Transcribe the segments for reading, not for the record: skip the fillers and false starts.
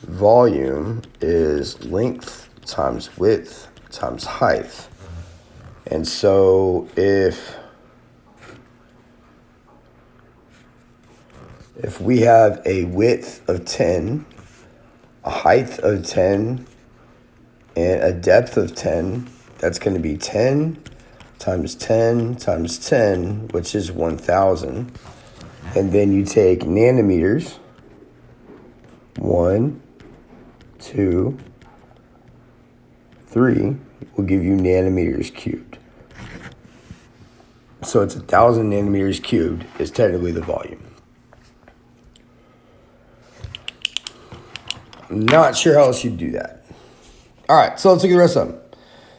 volume is length times width times height. And so if we have a width of 10, a height of 10, and a depth of 10, that's going to be 10 times 10 times 10, which is 1,000. And then you take nanometers, 1, 2, 3, will give you nanometers cubed. So it's 1,000 nanometers cubed is technically the volume. I'm not sure how else you'd do that. All right, so let's look at the rest of them.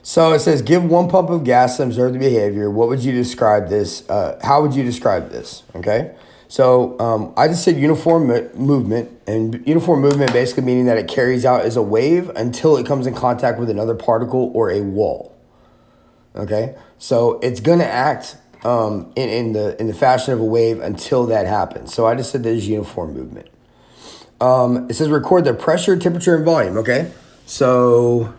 So it says, give 1 pump of gas to observe the behavior. What would you describe this? How would you describe this? Okay. So I just said uniform movement, and uniform movement basically meaning that it carries out as a wave until it comes in contact with another particle or a wall. Okay. So it's going to act in the fashion of a wave until that happens. So I just said there's uniform movement. It says record the pressure, temperature, and volume. Okay. So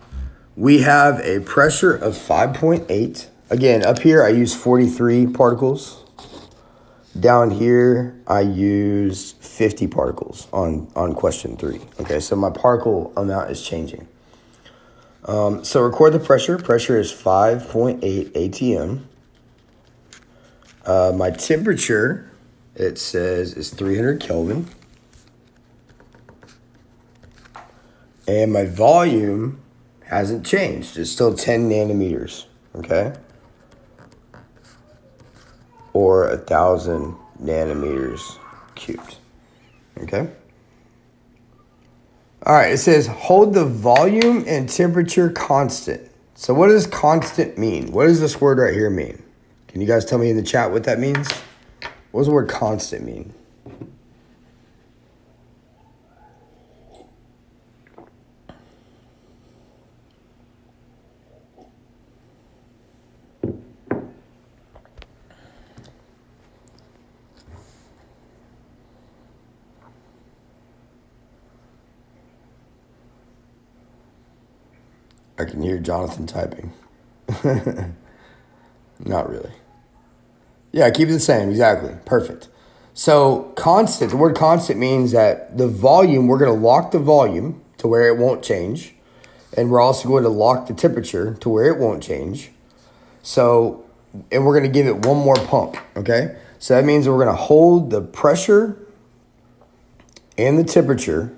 we have a pressure of 5.8. Again, up here I use 43 particles. Down here I use 50 particles on question 3. Okay, so my particle amount is changing. So record the pressure. Pressure is 5.8 atm. My temperature, it says, is 300 Kelvin. And my volume hasn't changed. It's still 10 nanometers, okay? Or 1,000 nanometers cubed, okay? All right, it says hold the volume and temperature constant. So what does constant mean? What does this word right here mean? Can you guys tell me in the chat what that means? What does the word constant mean? I can hear Jonathan typing. Not really. Yeah, keep it the same. Exactly. Perfect. So constant, the word constant means that the volume, we're going to lock the volume to where it won't change. And we're also going to lock the temperature to where it won't change. So, and we're going to give it 1 more pump. Okay. So that means we're going to hold the pressure and the temperature.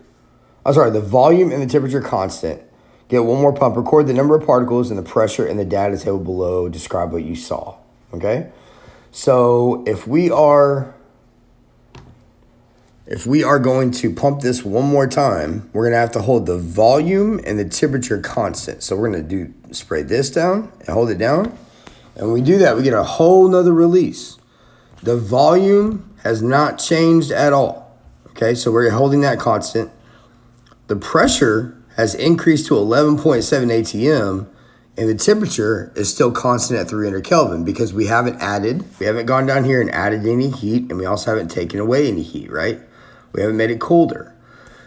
The volume and the temperature constant. Get 1 more pump, record the number of particles and the pressure in the data table below, describe what you saw, okay? So if we are going to pump this 1 more time, we're gonna have to hold the volume and the temperature constant. So we're gonna spray this down and hold it down. And when we do that, we get a whole nother release. The volume has not changed at all, okay? So we're holding that constant. The pressure has increased to 11.7 atm, and the temperature is still constant at 300 Kelvin because we haven't gone down here and added any heat, and we also haven't taken away any heat, right? We haven't made it colder.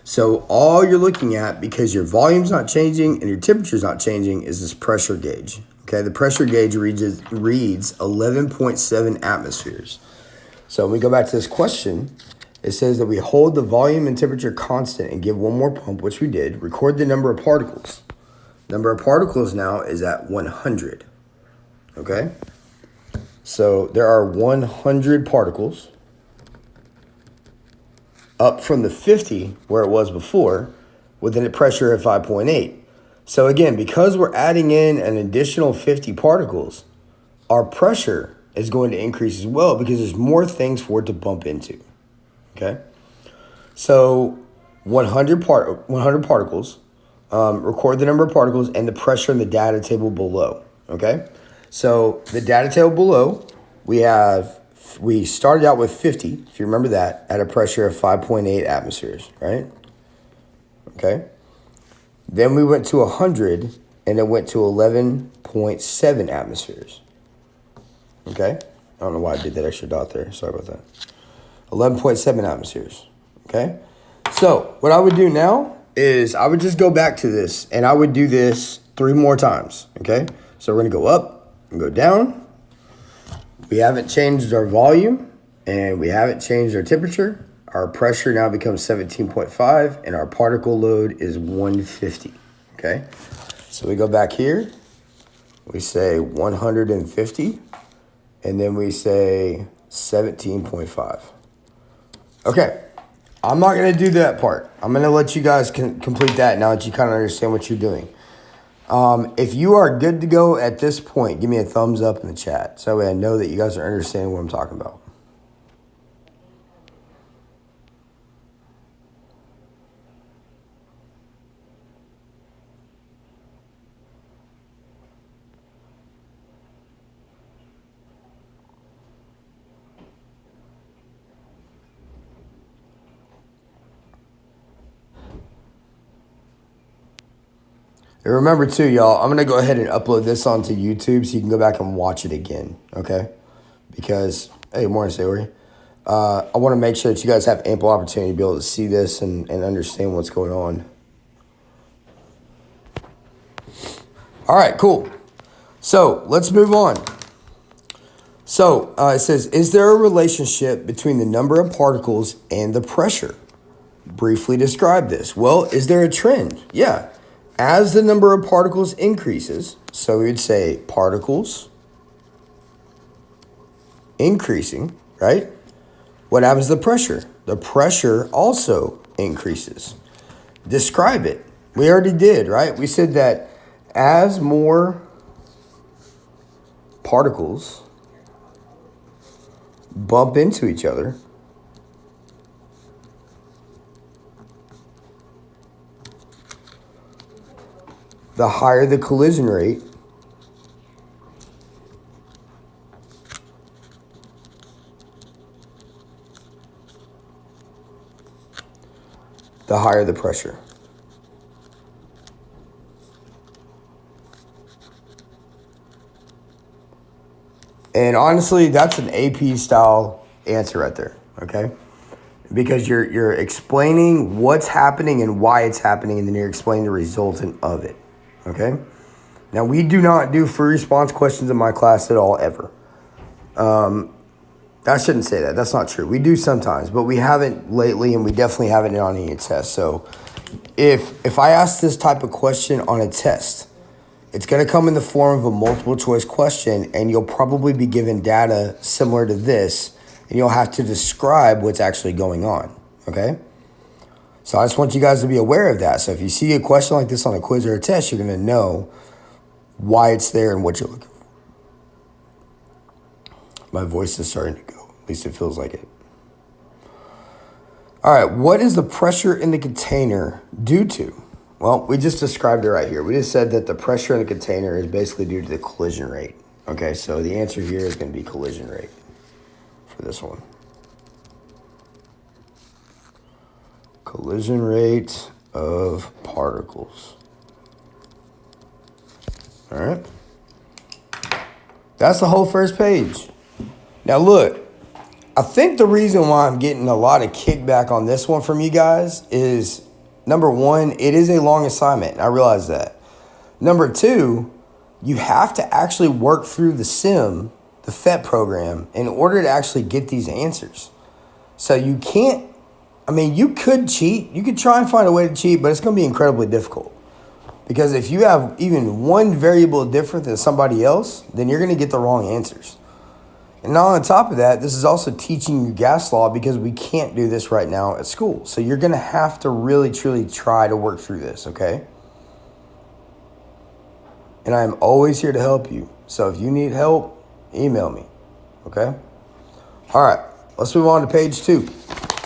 So all you're looking at, because your volume's not changing and your temperature's not changing, is this pressure gauge. Okay, the pressure gauge reads 11.7 atmospheres. So when we go back to this question, it says that we hold the volume and temperature constant and give 1 more pump, which we did. Record the number of particles. Number of particles now is at 100. Okay? So there are 100 particles up from the 50 where it was before with a pressure of 5.8. So again, because we're adding in an additional 50 particles, our pressure is going to increase as well because there's more things for it to bump into. Okay, so 100 particles, record the number of particles and the pressure in the data table below. Okay, so the data table below, we started out with 50, if you remember that, at a pressure of 5.8 atmospheres, right? Okay, then we went to 100 and it went to 11.7 atmospheres. Okay, I don't know why I did that extra dot there. Sorry about that. 11.7 atmospheres, okay? So what I would do now is I would just go back to this, and I would do this 3 more times, okay? So we're gonna go up and go down. We haven't changed our volume, and we haven't changed our temperature. Our pressure now becomes 17.5, and our particle load is 150, okay? So we go back here, we say 150, and then we say 17.5. Okay, I'm not going to do that part. I'm going to let you guys complete that now that you kind of understand what you're doing. If you are good to go at this point, give me a thumbs up in the chat so that way I know that you guys are understanding what I'm talking about. And remember too, y'all, I'm going to go ahead and upload this onto YouTube so you can go back and watch it again, okay? Because, hey, morning, Sayori. I want to make sure that you guys have ample opportunity to be able to see this and understand what's going on. All right, cool. So let's move on. So it says, is there a relationship between the number of particles and the pressure? Briefly describe this. Well, is there a trend? Yeah. As the number of particles increases, so we would say particles increasing, right? What happens to the pressure? The pressure also increases. Describe it. We already did, right? We said that as more particles bump into each other, the higher the collision rate, the higher the pressure. And honestly, that's an AP style answer right there, okay? Because you're explaining what's happening and why it's happening, and then you're explaining the resultant of it, okay? Now, we do not do free response questions in my class at all, ever. I shouldn't say that. That's not true. We do sometimes, but we haven't lately, and we definitely haven't on any test. So if I ask this type of question on a test, it's going to come in the form of a multiple choice question, and you'll probably be given data similar to this, and you'll have to describe what's actually going on, okay? So I just want you guys to be aware of that. So if you see a question like this on a quiz or a test, you're going to know why it's there and what you're looking for. My voice is starting to go. At least it feels like it. All right, what is the pressure in the container due to? Well, we just described it right here. We just said that the pressure in the container is basically due to the collision rate. Okay, so the answer here is going to be collision rate for this one. Collision rate of particles. All right. That's the whole first page. Now look, I think the reason why I'm getting a lot of kickback on this one from you guys is, number one, it is a long assignment. I realize that. Number two, you have to actually work through the sim, the PHeT program, in order to actually get these answers. So you can't, I mean, you could cheat. You could try and find a way to cheat, but it's going to be incredibly difficult. Because if you have even one variable different than somebody else, then you're going to get the wrong answers. And now on top of that, this is also teaching you gas law because we can't do this right now at school. So you're going to have to really, truly try to work through this, okay? And I'm always here to help you. So if you need help, email me, okay? All right, let's move on to page 2.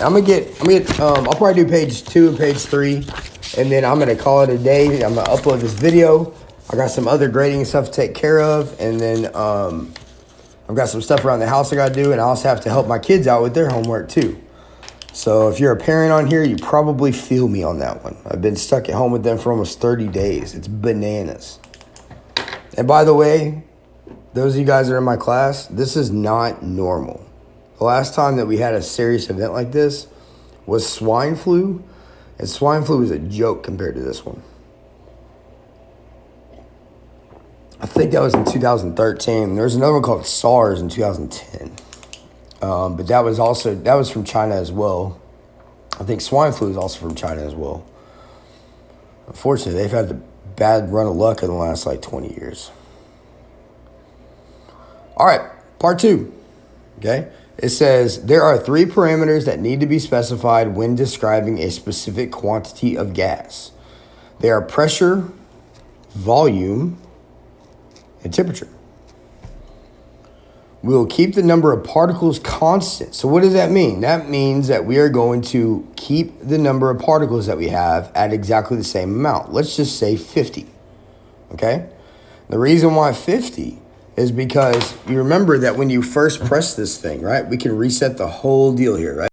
I'll probably do page 2 and page 3, and then I'm going to call it a day. I'm going to upload this video. I got some other grading stuff to take care of, and then I've got some stuff around the house I got to do, and I also have to help my kids out with their homework too. So if you're a parent on here, you probably feel me on that one. I've been stuck at home with them for almost 30 days. It's bananas. And by the way, those of you guys that are in my class, this is not normal. The last time that we had a serious event like this was swine flu. And swine flu was a joke compared to this one. I think that was in 2013. There was another one called SARS in 2010. But that was from China as well. I think swine flu is also from China as well. Unfortunately, they've had a bad run of luck in the last 20 years. All right, part 2. Okay, it says there are 3 parameters that need to be specified when describing a specific quantity of gas. They are pressure, volume, and temperature. We will keep the number of particles constant. So what does that mean? That means that we are going to keep the number of particles that we have at exactly the same amount. Let's just say 50. Okay? The reason why 50 is because you remember that when you first press this thing, right? We can reset the whole deal here, right?